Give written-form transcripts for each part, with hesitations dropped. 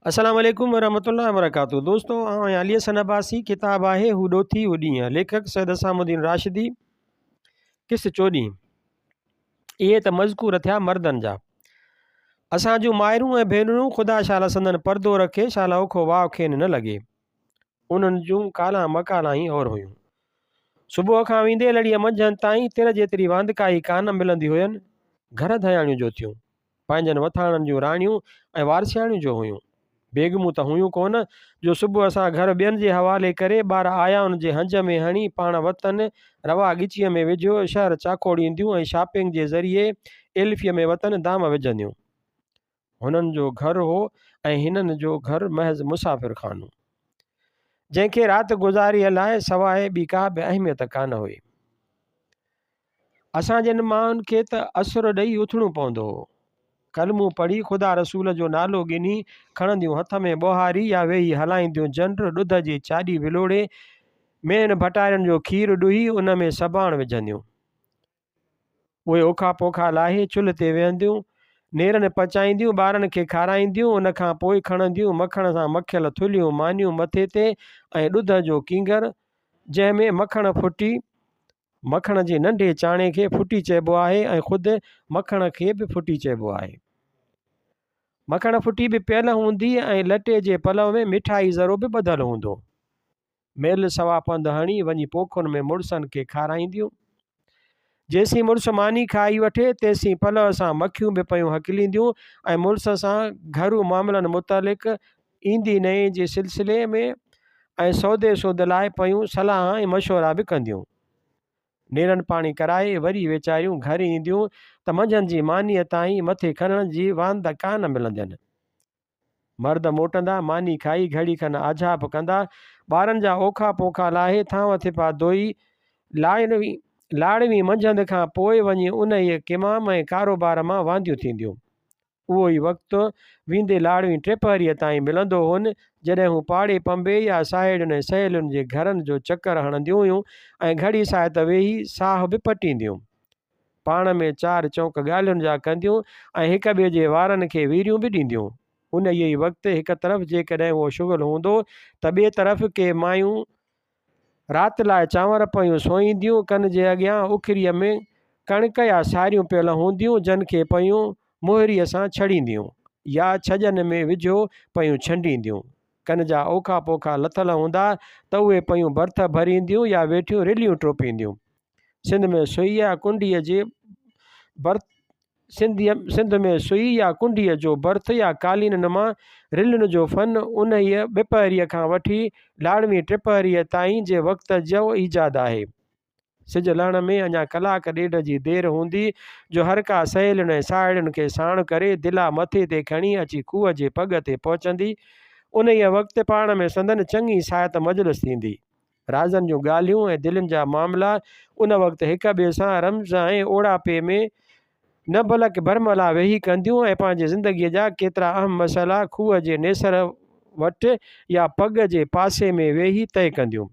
अस्सलाम वालेकुम वरहमतुल्लाहि वबरकातुहू। दोस्तों अली हसन अब्बासी किताब है हू ॾोथी हू ॾींहं, लेखक सैयद असामुद्दीन राशिदी। किस्त 14। इहे त मज़कूर थिया मर्दनि जा। असां जूं माइरूं ऐं भेनरूं ख़ुदा शाला संदन परदो रखे शाला ओखो वाह खेनि न लॻे। उन्हनि जूं काला मकाला ई और हुयूं। सुबुह खां वेंदे लड़ीअ मंझंदि ताईं तिर जेतिरी वांदकाई कान मिलंदी हुयनि। घर धयाणियूं जो थियूं, पंहिंजनि वथाणनि जूं राणियूं ऐं वारसियाणियूं जो हुयूं। बेगमूं त हुयूं कोन जो सुबुह असां घर ॿियनि जे हवाले करे ॿार आया उन जे हंज में हणी पाण वतन रवा ॻिचीअ में विझो शहर चाकोड़ींदियूं ऐं शॉपिंग जे ज़रिए एल्फीअ में वतन दाम विझंदियूं। हुननि जो घर हो ऐं हिननि जो घर महज़ मुसाफ़िर खानो, जंहिंखे राति गुज़ारीअ लाइ सवाइ ॿी का बि अहमियत कान हुई। असां जिन माण्हुनि खे त असुर ॾेई उथणो पवंदो हो। कलमूं पढ़ी ख़ुदा रसूल जो नालो गिनी खणंदियूं हथ में ॿोहारी या वेही हलाईंदियूं जंड ॾुध जी चाॾी विलोड़े मेन भटारनि जो खीरु ॾुही उन में सबाण विझंदियूं। उहे ओखा पोखा लाहे चुल्ह ते वेहंदियूं, नेरनि पचाईंदियूं, ॿारनि खे खाराईंदियूं। उन खां पोइ खणंदियूं मखण सां मखियल थुलियूं मानियूं मथे ते ऐं ॾुध जो कींगर जंहिंमें मखण फुटी, मखण जे नंढे चाणे खे फुटी चइबो आहे ऐं ख़ुदि मखण खे बि फुटी चइबो आहे। मखण फुटी बि पियल हूंदी ऐं लटे जे पलव में मिठाई ज़रो बि ॿधल हूंदो। मेल सवा पंधु हणी वञी पोखुनि में मुड़ुसनि खे खाराईंदियूं। जेसीं मुड़ुसु मानी खाई वठे तेसीं पलव सां मखियूं बि पयूं हकलींदियूं ऐं मुड़ुस सां घरू मामलनि मुतालिक़ ईंदी नए जे सिलसिले में ऐं सौदे सूद लाइ पयूं सलाह ऐं मशवरा बि कंदियूं। नेरनि पाणी कराए वरी वेचारियूं घर ईंदियूं त मंझंदि जी मानीअ ताईं मथे खणण जी वांद कान मिलंदियुनि। मर्द मोटंदा, मानी खाई घड़ी खनि आझाप कंदा, ॿारनि जा ओखा पोखा लाहे थांव थिपा धोई लाड़वी मंझंदि खां पोइ वञी उन ई किमाम ऐं कारोबार मां वांदियूं थींदियूं। उहो ई वक़्तु वेंदे लाड़वी टिपहरीअ ताईं मिलंदो हुन जॾहिं हू पाड़े पंबे या साहेड़ियुनि ऐं सहेलियुनि जे घरनि जो चकर हणंदियूं हुयूं ऐं घड़ी साहित वेही साह बि पटींदियूं। पाण में चार चौंक ॻाल्हियुनि जा कंदियूं ऐं हिक ॿिए जे वारनि खे वीरियूं बि ॾींदियूं। उन ई वक़्तु हिकु तरफ़ जेकॾहिं उहो शुगल हूंदो त ॿिए तरफ़ के मायूं राति लाइ चांवर पयूं सोईंदियूं। कन जे अॻियां उखरीअ में कणिक या सारियूं पियल हूंदियूं जन खे पयूं मोहरीअ सां छड़ींदियूं या छजनि में विझो पयूं छंडींदियूं। कन जा ओखा पोखा लथल हूंदा त उहे पयूं भर्थ भरींदियूं या वेठियूं रिलियूं टोपींदियूं। सिंध में सुई या कुंडीअ जे बर्थ सिंध में सुई या कुंडीअ जो बर्थ या कालीननि मां रिलियुनि जो फ़न उन ई ॿिपहरीअ खां वठी लाड़वी टिपहरीअ ताईं जे वक़्त जो ईजाद आहे। सिज लहण में अञा कलाक ॾेढ जी देरि हूंदी जो हर का सहेलियुनि ऐं साहेड़ियुनि खे साण करे दिला मथे ते खणी अची खूह जे पग ते पहुचंदी। उन ई वक़्तु पाण में संदन चङी साहित मजलिस थींदी। राज़नि जूं ॻाल्हियूं ऐं दिलनि जा मामला उन वक़्तु हिक ॿिए सां रम्ज़ ऐं ओड़ापे में न बल्कि भरमला वेही कंदियूं ऐं पंहिंजे ज़िंदगीअ जा केतिरा अहम मसइला खूह जे नेसर वटि या पग जे पासे में वेही तइ कंदियूं।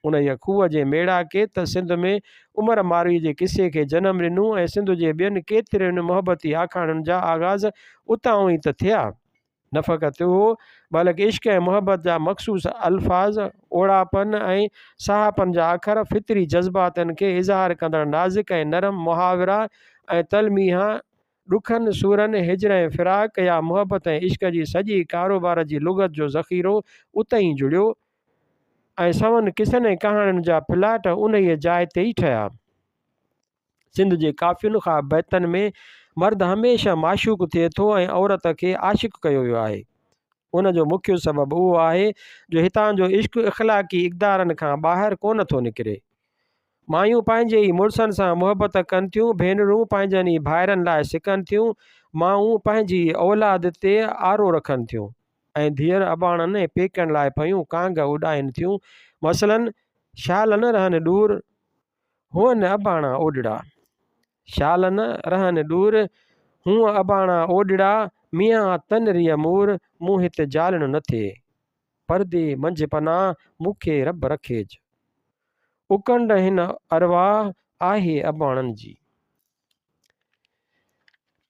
उन ई खूह जे मेड़ा के त सिंध में उमर मारूअ जे किसे खे जनमु ॾिनूं ऐं सिंध जे ॿियनि केतिरनि मुहबती आखाणियुनि जा आगाज़ उतां ई त थिया। न फ़क़ति उहो बल्कि इश्क ऐं मुहबत जा मख़सूस अल्फाज़, ओड़ापन ऐं साहपन जा अखर, फितरी जज़्बातनि खे इज़हार कंदड़ नाज़िक ऐं नरम मुहावरा ऐं तलमीहा ॾुखनि सूरनि हिजर ऐं फ़िराक या मुहबत ऐं इश्क जी सॼी कारोबार जी लुग़त जो ज़ख़ीरो उते ई जुड़ियो ऐं सवनि किसनि ऐं कहाणियुनि जा प्लाट उन ई जाइ ते ई ठहिया। सिंध जे काफ़ियुनि खां बैतनि में मर्द हमेशह माशूक थिए थो ऐं औरत खे आशिक़ कयो वियो आहे। उन जो मुख्य सबबु उहो आहे जो हितां जो इश्क इख़्लाक़ी इक़दारनि खां ॿाहिरि कोन थो निकिरे। मायूं पंहिंजे ई मुड़ुसनि सां मुहबत कनि थियूं, भेनरूं पंहिंजनि ई भाइरनि लाइ सिकनि थियूं, माऊं पंहिंजी औलाद ते आरो रखनि थियूं ऐं धीअर अबाणनि ऐं पेकनि लाइ पयूं कांग उॾाइनि थियूं। मसलन शाल न रहनि ॾूर हुअन अबाणा ओॾड़ा, शाल न रहनि ॾूर हूअं अबाणा ओॾड़ा, मियां तनरीअ मूर मूं हिते जालण न थिए, परदे मंझि पनाह मूंखे रब रखेज, उकंड हिन अरवाह आहे अबाणनि जी।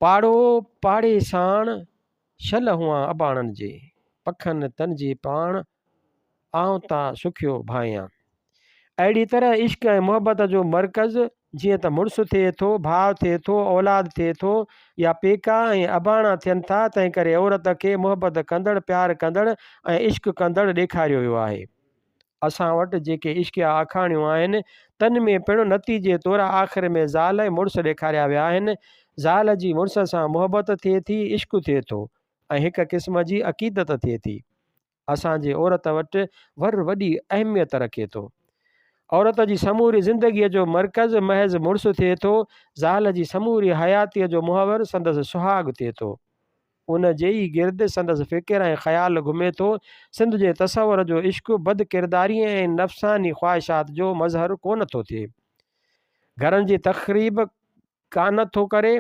पाड़ो पाड़े साण शल हुआ अबाणनि जे, पखनि तनजी पाण आऊं तां सुखियो भायां। अहिड़ी तरह इश्क ऐं मुहबत जो मर्कज़ जीअं त मुड़ुसु थिए थो, भाउ थिए थो, औलाद थिए थो या पेका ऐं अबाणा थियनि था, तंहिं करे औरत खे मुहबत कंदड़, प्यारु कंदड़ ऐं इश्क कंदड़ ॾेखारियो वियो आहे। असां वटि जेके इश्किया आखाणियूं आहिनि तन में पिणु नतीजे तौरु आख़िर में ज़ाल ऐं मुड़ुसु ॾेखारिया विया आहिनि। ज़ाल जी मुड़ुस सां मुहबत थिए थी, इश्क थिए थो ऐं हिकु क़िस्म जी अक़ीदत थिए थी। असांजे औरत वटि वर वॾी अहमियत रखे थो। औरत जी समूरी ज़िंदगीअ जो मर्कज़ महज़ मुड़ुसु थिए थो। ज़ाल जी समूरी हयातीअ जो मुहवर संदसि सुहाग थिए थो। उन जे ई गिर्द संदसि फ़िकिर ऐं ख़्यालु घुमे थो। सिंध जे तसवर जो इश्क बद किरदारी ऐं नफ़्सानी ख़्वाहिशात जो मज़हर कोन थो थिए। घरनि जी तक़रीब कान थो करे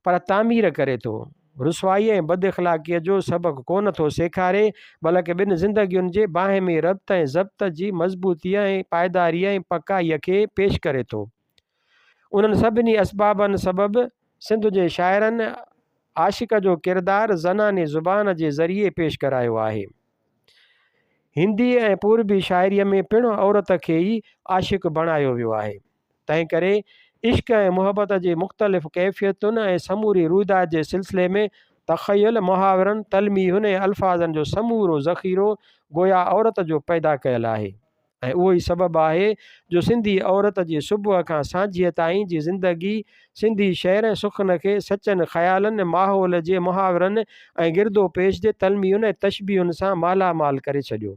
पर तामीर करे थो। रुसवाई ऐं बद इख़लाक़ीअ जो सबक़ु कोन थो सेखारे, बल्कि ॿिनि ज़िंदगियुनि जे बाहिमी रब्त ऐं ज़ब्त जी मज़बूतीअ ऐं पाइदारीअ ऐं पकाईअ खे पेश करे थो। उन्हनि सभिनी असबाबनि सबबि सिंध जे शाइरनि आशिक़ जो किरदारु ज़नानी ज़ुबान जे ज़रिए पेश करायो आहे। हिंदी ऐं पूर्बी शाइरीअ में पिणु औरत खे ई आशिक़ बणायो वियो आहे। तंहिं करे इश्क ऐं मुहबत जे मुख़्तलिफ़ कैफ़ियतुनि ऐं समूरी रुइदाद जे सिलसिले में तख़यल, मुहावरनि, तलमीहुनि ऐं अल्फाज़नि जो समूरो ज़ख़ीरो गोया औरत जो पैदा कयल आहे। ऐं उहो ई सबबु आहे जो सिंधी औरत जी सुबुह खां सांझीअ ताईं जी ज़िंदगी सिंधी शहर सुखन खे सचनि ख़्यालनि, माहौल जे मुहावरनि ऐं गिरदो पेश जे तलमीयुनि ऐं तशबीहुनि सां मालामाल करे छॾियो।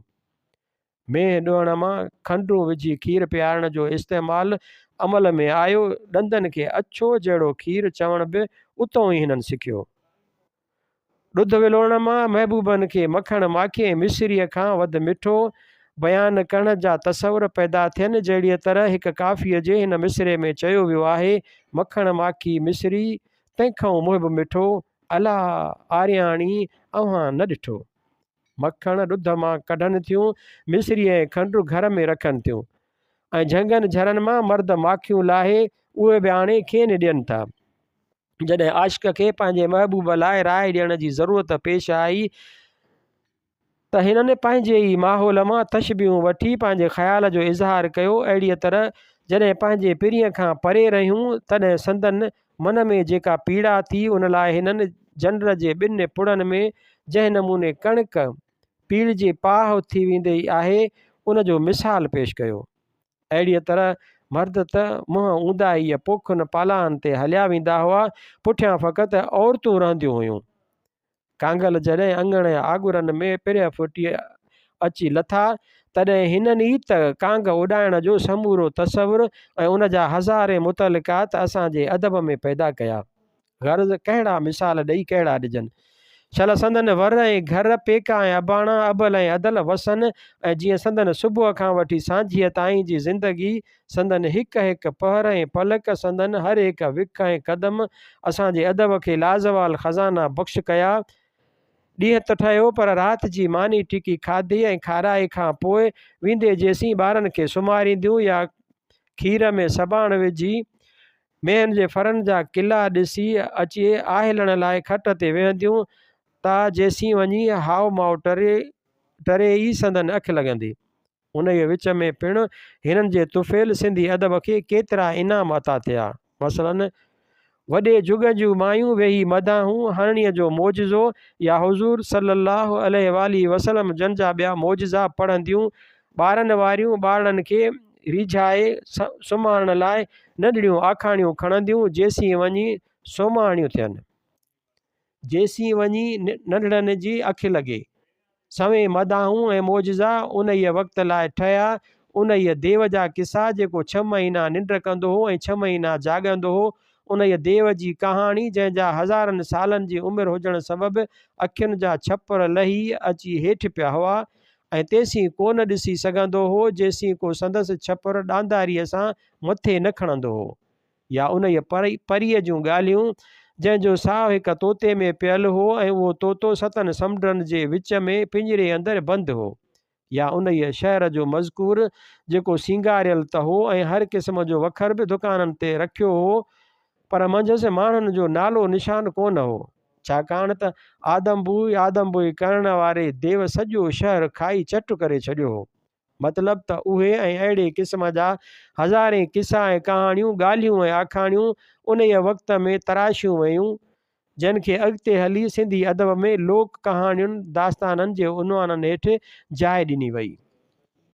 मेंह ॾुअण मां खंडु विझी खीर पीआरण जो इस्तेमालु अमल में आयो। ॾंदनि खे अछो जहिड़ो खीर चवण बि उतां ई हिननि सिखियो। ॾुध विलोड़ण मां महबूबनि खे मखण माखी ऐं मिसरीअ खां वधि मिठो बयानु करण जा तसवर पैदा थियनि। जहिड़ीअ तरह हिकु काफ़ीअ जे हिन मिसरे में चयो वियो आहे, मखण माखी मिसरी तंहिंखां मुहिब मिठो, अला आरियाणी अव्हां न ॾिठो। मखण ॾुध मां कढनि थियूं, मिसरी ऐं खंडु घर में रखनि थियूं ऐं झंगनि झरनि मां मर्द माखियूं लाहे उहे बि हाणे खेनि ॾियनि था। जॾहिं आशिक़ खे पंहिंजे महबूब लाइ राय ॾियण जी ज़रूरत पेश आई त हिननि पंहिंजे ई माहौल मां तशबीहूं वठी पंहिंजे ख़्याल जो इज़हार कयो। अहिड़ीअ तरह जॾहिं पंहिंजे पीढ़ीअ खां परे रहियूं तॾहिं संदन मन में जेका पीड़ा थी, उन लाइ हिननि जनर जे ॿिनि पुड़नि में जंहिं नमूने कणिक पीड़ जे पाह थी वेंदी आहे, उन जो मिसाल पेश कयो। अहिड़ीअ तरह मर्द त मुंहुं ऊंधा ई पोखुनि पालानि ते हलिया वेंदा हुआ, पुठियां फ़क़ति औरतूं रहंदियूं हुयूं। कांगल जॾहिं अंगण या आगुरनि में पिर फुटी अची लथा, तॾहिं हिननि ई त कांग उॾाइण जो समूरो तसवुरु ऐं उन जा हज़ारे मुतलिकात असांजे अदब में पैदा कया। गर्ज़ कहिड़ा मिसाल ॾेई कहिड़ा ॾिजनि। शल संदन वर ऐं घर, पेका ऐं अबाणा, अबल ऐं अदल वसनि ऐं जीअं संदन सुबुह खां वठी सांझीअ ताईं जी ज़िंदगी, संदन हिकु हिकु पहर ऐं पलक, संदन हर हिकु विख ऐं क़दम असांजे अदब खे लाज़वाल ख़ज़ाना बख़्श कया। ॾींहं त ठहियो पर राति जी मानी टिकी खाधी ऐं खाराए खां पोइ वेंदे जेसीं ॿारनि खे सुम्हारींदियूं या खीर में सबाण विझी मेहनि जे फरनि जा किला ॾिसी अची आहिलण लाइ खट ते वेहंदियूं ता जेसीं वञी हाव माव टरे ई संदन अखि लॻंदी। उन जे विच में पिणु हिननि जे तुफ़ेल सिंधी अदब खे केतिरा इनाम अता थिया। मसलन वॾे जुग जूं मायूं वेही मदाहूं हरणीअ जो मौजज़ो या हुज़ूर सल्लल्लाहु अलैहि वसल्लम जन जा ॿिया मौजज़ा पढ़ंदियूं। ॿारनि वारियूं ॿारनि खे रिझाए सुम्हारण लाइ नंढड़ियूं आखाणियूं खणंदियूं जेसीं वञी सोमाणियूं थियनि, जेसीं वञी नंढड़नि जी अखि लॻे। सवें मदाहूं ऐं मौजज़ा उन ई वक़्त लाइ ठहिया। उन ई देव जा किसा जेको 6 महीना निंड कंदो हो ऐं 6 महीना जाॻंदो हो। उन ई देव जी कहाणी जंहिंजा हज़ारनि सालनि जी उमिरि हुजण सबबि अखियुनि जा छपर लही अची हेठि पिया हुआ ऐं तेसीं कोन ॾिसी सघंदो हो जेसीं को संदसि छपर ॾांदारीअ सां मथे न खणंदो हो। या उन ई परीअ जूं ॻाल्हियूं जंहिंजो साहु हिकु तोते में पियल हो ऐं उहो तोतो 7 समुंडनि जे विच में पिंजरे अंदरि बंदि हो। या उन ई शहर जो मज़कूर जेको सिंगारियल त हो ऐं हर क़िस्म जो वखर बि दुकाननि ते रखियो हो, पर मंझंदि माण्हुनि जो नालो निशान कोन हो। छाकाणि त आदमबुई करण वारे देव सॼो शहर खाई चट करे छॾियो हो। मतिलब त उहे ऐं अहिड़े क़िस्म जा हज़ारे किसा ऐं कहाणियूं ॻाल्हियूं ऐं आखाणियूं उन वक़्त में तराशियूं वयूं, जिन खे अॻिते हली सिंधी अदब में लोक कहाणियुनि दास्ताननि जे उनवाननि हेठि जाइ ॾिनी वई।